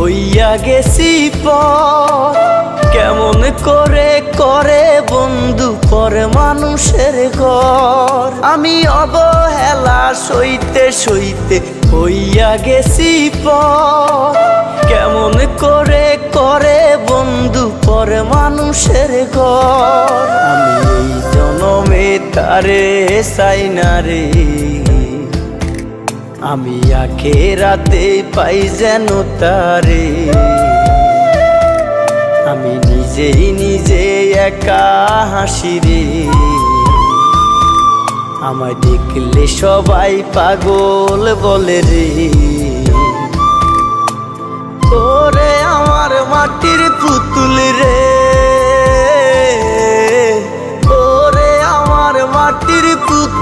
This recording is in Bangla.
হইয়া গেছি পর কেমন করে করে বন্ধু পর মানুষের ঘর। আমি অবহেলা সইতে সইতে হইয়া গেছি পর কেমন করে করে বন্ধু পর মানুষের ঘর। আমি এই জনমে তারে চাই না রে, আমি আখেরাতে পাই যেন তারে। আমি নিজেই নিজে একা হাসি রে, আমায় দেখলে সবাই পাগল বলে রে। ওরে আমার মাটির পুতুল রে, ওরে আমার মাটির পুতুল